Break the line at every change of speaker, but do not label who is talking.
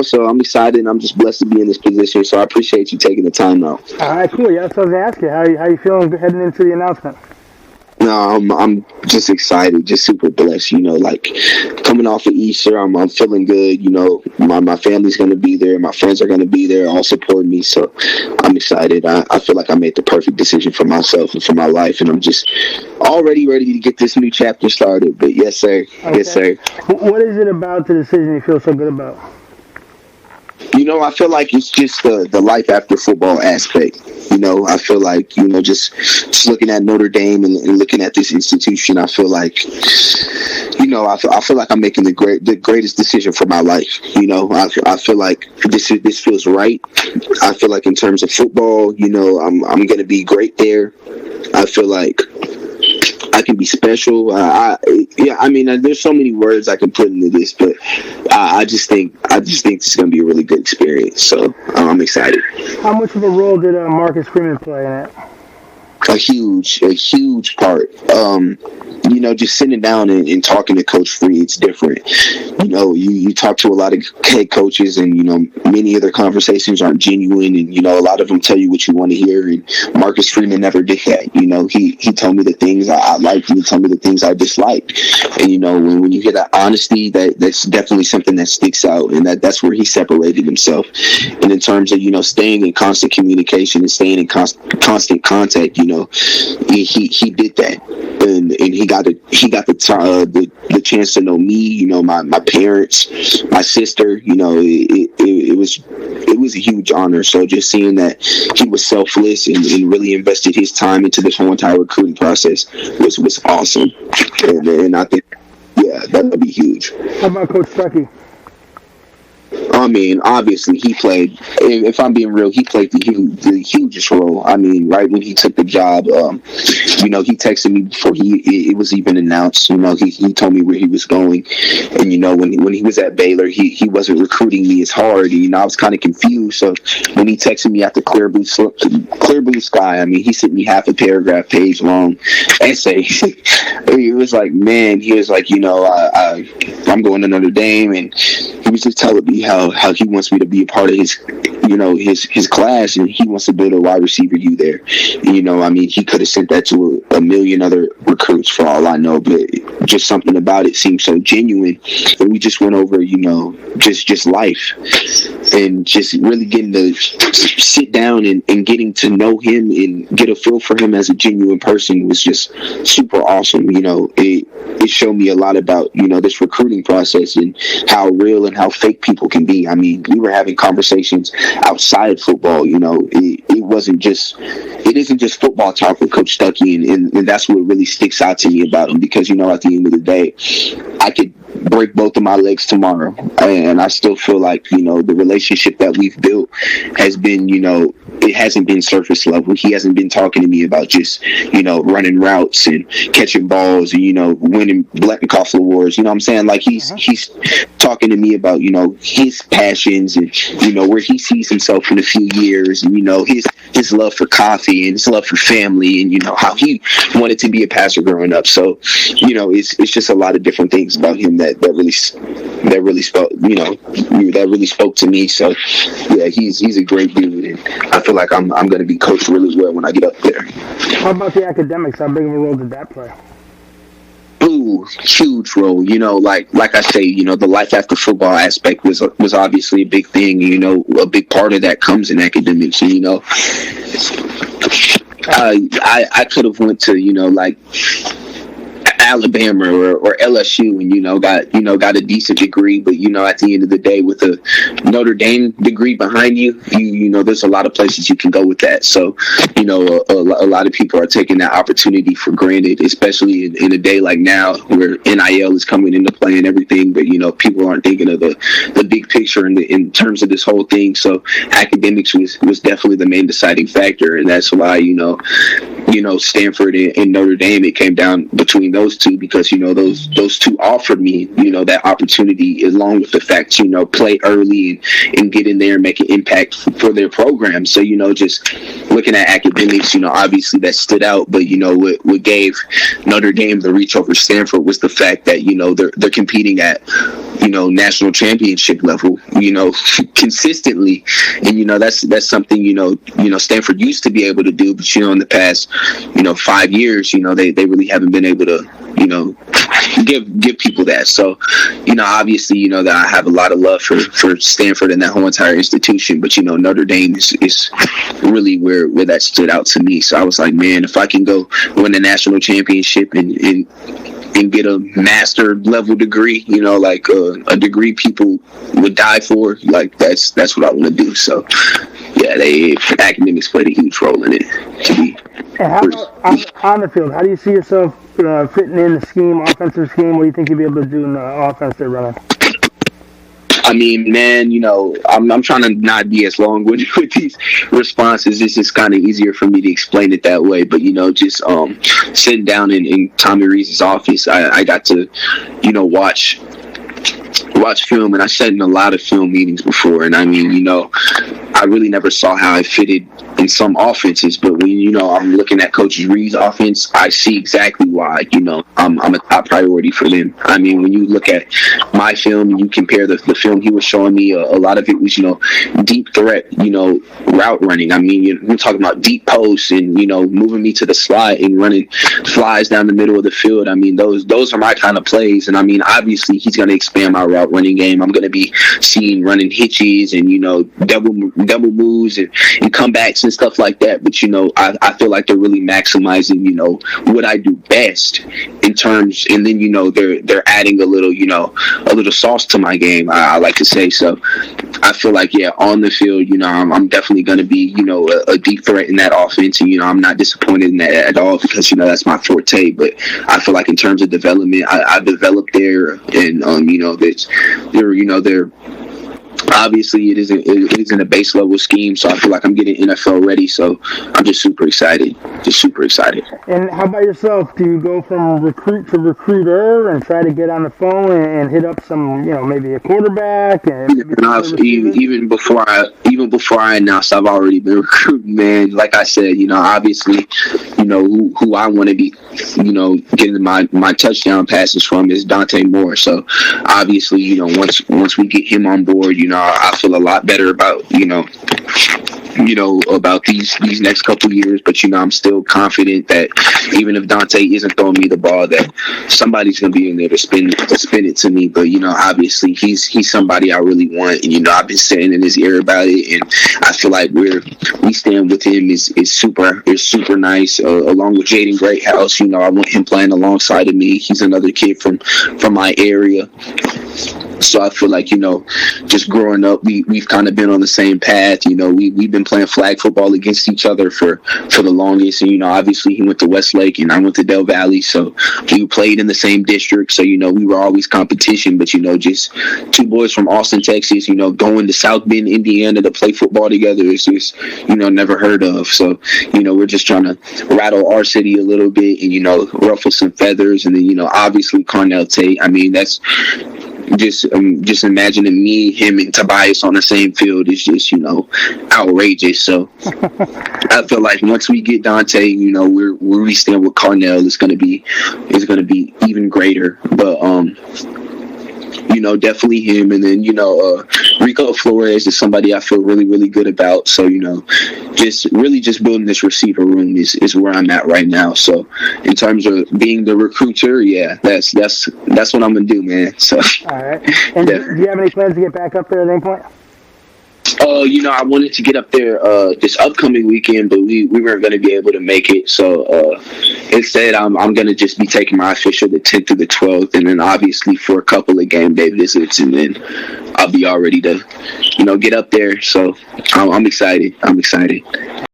So I'm excited, and I'm just blessed to be in this position. So I appreciate you taking the time out.
All right, cool. Yeah, so I was going to ask you, how you feeling heading into the announcement?
No, I'm just excited, just super blessed. Like coming off of Easter, I'm feeling good. My family's going to be there, my friends are going to be there, all supporting me. So I'm excited. I feel like I made the perfect decision for myself and for my life, and I'm just already ready to get this new chapter started. But yes, sir. Okay. Yes, sir.
What is it about the decision you feel so good about?
I feel like it's just the life after football aspect. I feel like, just looking at Notre Dame and looking at this institution, I feel like, I feel like I'm making the greatest decision for my life. I feel like this feels right. I feel like in terms of football, I'm going to be great there. I feel like I can be special. There's so many words I can put into this, but I just think it's going to be a really good experience. So I'm excited.
How much of a role did Marcus Freeman play in it?
A huge part. Just sitting down and talking to Coach Free, it's different. You talk to a lot of head coaches, and many of their conversations aren't genuine, and a lot of them tell you what you want to hear. And Marcus Freeman never did that. He told me the things I liked, and he told me the things I disliked. And when you hear that honesty, that's definitely something that sticks out, and that's where he separated himself. And in terms of staying in constant communication and staying in constant contact, he did that, and he got the chance to know me, my parents, my sister. It was a huge honor. So just seeing that he was selfless and really invested his time into this whole entire recruiting process was awesome, and I think that would be huge.
How about Coach Stuckey?
Obviously, he played, if I'm being real, he played the hugest role. Right when he took the job, he texted me before it was even announced. He told me where he was going. And, when he was at Baylor, he wasn't recruiting me as hard. And, I was kind of confused. So when he texted me after Clear Blue Sky, he sent me half a paragraph, page long essay. He was like, man, he was like, I'm going to Notre Dame. And he was just telling me how he wants me to be a part of his class, and he wants to build a wide receiver U there. He could have sent that to a million other recruits for all I know, but just something about it seemed so genuine. And we just went over, just life, and just really getting to sit down and getting to know him and get a feel for him as a genuine person was just super awesome. It showed me a lot about, this recruiting process and how real and how fake people can be. We were having conversations outside football. It isn't just football talk with Coach Stuckey, and that's what really sticks out to me about him, because, at the end of the day, I could break both of my legs tomorrow, and I still feel like, the relationship that we've built has been, it hasn't been surface level. He hasn't been talking to me about just, running routes and catching balls and, winning Blacknikoff awards. You know what I'm saying? Like he's talking to me about, his passions and, where he sees himself in a few years, and, his love for coffee and his love for family, and, how he wanted to be a pastor growing up. So, it's just a lot of different things about him that really spoke to me. So yeah, he's a great dude, and I feel like I'm going to be coached really well when I get up there.
How about the academics? How big of a role did that play?
Ooh, huge role. Like I say, the life after football aspect was obviously a big thing. A big part of that comes in academics. I could have went to Alabama or LSU and got a decent degree, but at the end of the day, with a Notre Dame degree behind you, there's a lot of places you can go with that. So a lot of people are taking that opportunity for granted, especially in a day like now where NIL is coming into play and everything, but people aren't thinking of the big picture in terms of this whole thing. So academics was definitely the main deciding factor, and that's why Stanford and Notre Dame. It came down between those two because, those two offered me, that opportunity, along with the fact, play early and get in there and make an impact for their program. So, just looking at academics, obviously that stood out. But, what gave Notre Dame the reach over Stanford was the fact that, they're competing at, national championship level, consistently. And, that's something, Stanford used to be able to do. But, in the past, 5 years, they really haven't been able to, give people that. So, obviously, that I have a lot of love for Stanford and that whole entire institution. But, Notre Dame is really where that stood out to me. So I was like, man, if I can go win a national championship and get a master level degree, like a degree people would die for, like that's what I want to do. So yeah, academics played a huge role in it. To be
on the field, how do you see yourself fitting in the scheme, offensive scheme? What do you think you'll be able to do in the offense they're running?
I mean, man, I'm trying to not be as long-winded with these responses. It's just kind of easier for me to explain it that way. But, just sitting down in Tommy Rees's office, I got to, watch film, and I sat in a lot of film meetings before. And I mean, I really never saw how it fitted in some offenses, but when I'm looking at Coach Reed's offense, I see exactly why I'm a top priority for them. I mean, when you look at my film and you compare the film he was showing me, a lot of it was deep threat, route running. I mean, we're talking about deep posts and moving me to the slot and running flies down the middle of the field. I mean, those are my kind of plays. And I mean, obviously he's going to expand my route running game. I'm going to be seeing running hitches and double moves and comebacks and stuff like that. But I feel like they're really maximizing what I do best in terms, and then they're adding a little sauce to my game, I like to say. So I feel like, yeah, on the field, I'm definitely going to be a deep threat in that offense, and I'm not disappointed in that at all because that's my forte. But I feel like in terms of development, I developed there, and they're obviously it isn't a base level scheme, so I feel like I'm getting NFL ready. So I'm just super excited.
And how about yourself? Do you go from recruit to recruiter and try to get on the phone and hit up some, maybe a quarterback? And
even before I announced, I've already been recruiting, man. Like I said, obviously, who I want to be, getting my touchdown passes from is Dante Moore. So obviously, once we get him on board, I feel a lot better about, about these next couple years. But, I'm still confident that even if Dante isn't throwing me the ball, that somebody's going to be in there to spin it to me. But, obviously he's somebody I really want. And, I've been saying in his ear about it. And I feel like we stand with him is super nice. Along with Jaden Greathouse, I want him playing alongside of me. He's another kid from my area. So I feel like, just growing up, we've kind of been on the same path. We've been playing flag football against each other for the longest. And, obviously he went to Westlake and I went to Del Valley. So we played in the same district. So, we were always competition. But, just two boys from Austin, Texas, going to South Bend, Indiana to play football together is just, never heard of. So, we're just trying to rattle our city a little bit and, ruffle some feathers. And then, obviously Cornell Tate. I mean, that's just imagining me, him, and Tobias on the same field is just, outrageous. So I feel like once we get Dante, where we stand with Cornell, it's gonna be even greater. But definitely him, and then Rico Flores is somebody I feel really, really good about. So just building this receiver room is where I'm at right now. So in terms of being the recruiter, yeah, that's what I'm gonna do, man. So
all right. And do you have any plans to get back up there at any point?
I wanted to get up there this upcoming weekend, but we weren't going to be able to make it. So instead, I'm going to just be taking my official the 10th through the 12th, and then obviously for a couple of game day visits, and then I'll be all ready to, get up there. So I'm excited.